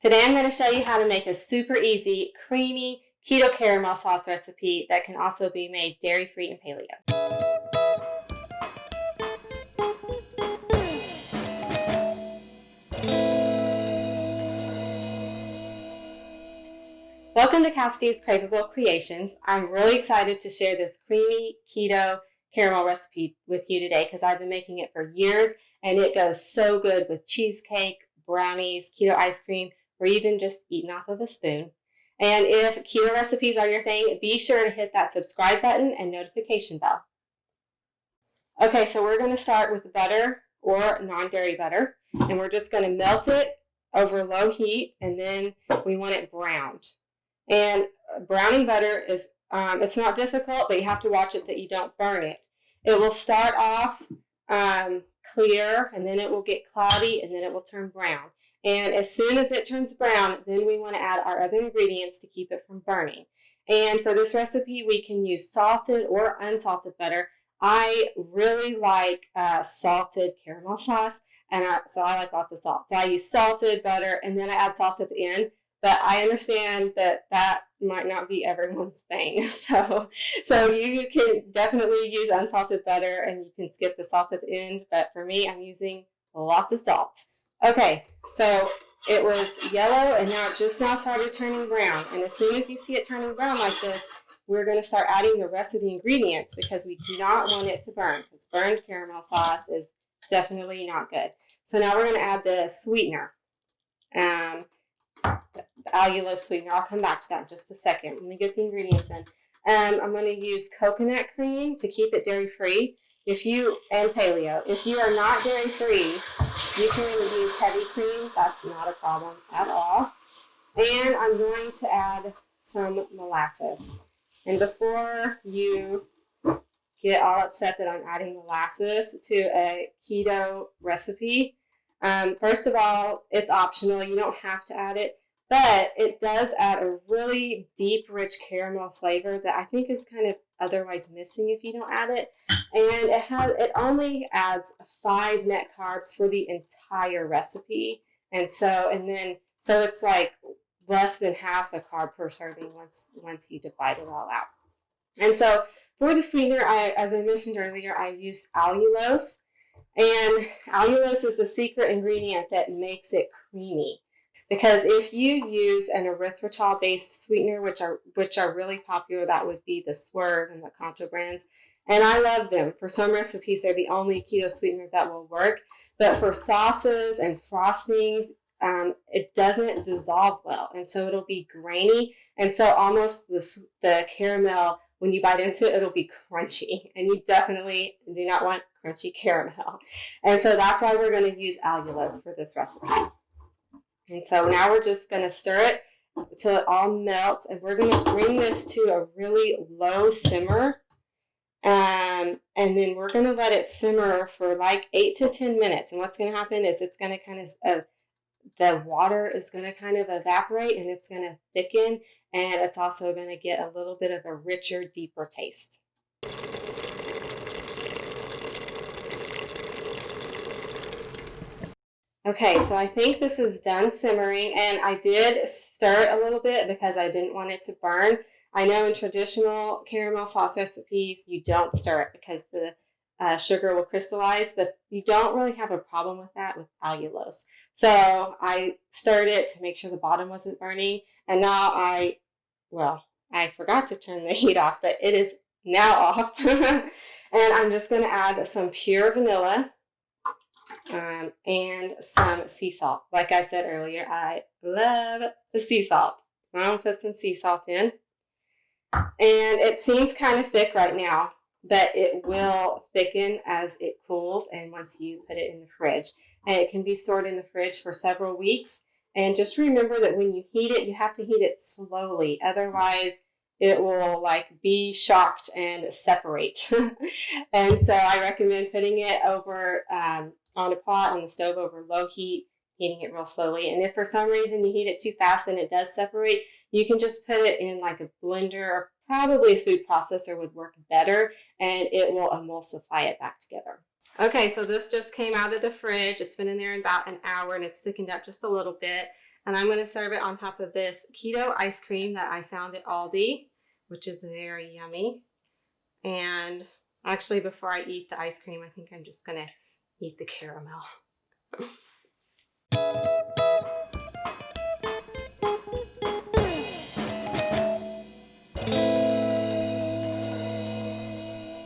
Today I'm going to show you how to make a super easy, creamy keto caramel sauce recipe that can also be made dairy-free and paleo. Welcome to Cassidy's Craveable Creations. I'm really excited to share this creamy keto caramel recipe with you today because I've been making it for years and it goes so good with cheesecake, brownies, keto ice cream, or even just eating off of a spoon. And if keto recipes are your thing, be sure to hit that subscribe button and notification bell. Okay, so we're going to start with butter or non-dairy butter, and we're just going to melt it over low heat, and then we want it browned. And browning butter is, it's not difficult, but you have to watch it that you don't burn it. It will start off clear, and then it will get cloudy, and then it will turn brown. And as soon as it turns brown, then we want to add our other ingredients to keep it from burning. And for this recipe, we can use salted or unsalted butter. I really like salted caramel sauce, and so I like lots of salt. So I use salted butter, and then I add salt at the end. But I understand that that might not be everyone's thing. So you can definitely use unsalted butter, and you can skip the salt at the end. But for me, I'm using lots of salt. Okay, so it was yellow, and now it just now started turning brown. And as soon as you see it turning brown like this, we're going to start adding the rest of the ingredients because we do not want it to burn. Because burned caramel sauce is definitely not good. So now we're going to add the sweetener. The allulose sweetener. I'll come back to that in just a second. Let me get the ingredients in. I'm going to use coconut cream to keep it dairy-free. And paleo. If you are not dairy-free, you can use heavy cream. That's not a problem at all. And I'm going to add some molasses. And before you get all upset that I'm adding molasses to a keto recipe, first of all, it's optional. You don't have to add it, but it does add a really deep, rich caramel flavor that I think is kind of otherwise missing if you don't add it. And it only adds 5 net carbs for the entire recipe. So it's like less than half a carb per serving once you divide it all out. And so for the sweetener, as I mentioned earlier, I used allulose. And allulose is the secret ingredient that makes it creamy. Because if you use an erythritol-based sweetener, which are really popular, that would be the Swerve and the Conto brands. And I love them. For some recipes, they're the only keto sweetener that will work. But for sauces and frostings, it doesn't dissolve well. And so it'll be grainy. And so almost the caramel, when you bite into it, it'll be crunchy. And you definitely do not want crunchy caramel. And so that's why we're going to use allulose for this recipe. And so now we're just going to stir it until it all melts. And we're going to bring this to a really low simmer. And then we're going to let it simmer for like 8 to 10 minutes. And what's going to happen is it's going to kind of, the water is going to kind of evaporate and it's going to thicken. And it's also going to get a little bit of a richer, deeper taste. Okay, so I think this is done simmering, and I did stir it a little bit because I didn't want it to burn. I know in traditional caramel sauce recipes, you don't stir it because the sugar will crystallize, but you don't really have a problem with that with allulose. So I stirred it to make sure the bottom wasn't burning, and now I forgot to turn the heat off, but it is now off. And I'm just going to add some pure vanilla. And some sea salt. Like I said earlier, I love the sea salt. I'm going to put some sea salt in. And it seems kind of thick right now, but it will thicken as it cools and once you put it in the fridge. And it can be stored in the fridge for several weeks. And just remember that when you heat it, you have to heat it slowly. Otherwise, it will be shocked and separate. And so I recommend putting it over on a pot on the stove over low heat, heating it real slowly. And if for some reason you heat it too fast and it does separate, you can just put it in like a blender, or probably a food processor would work better, and it will emulsify it back together. Okay, so this just came out of the fridge. It's been in there about an hour and it's thickened up just a little bit. And I'm going to serve it on top of this keto ice cream that I found at Aldi, which is very yummy. And actually, before I eat the ice cream, I think I'm just going to eat the caramel.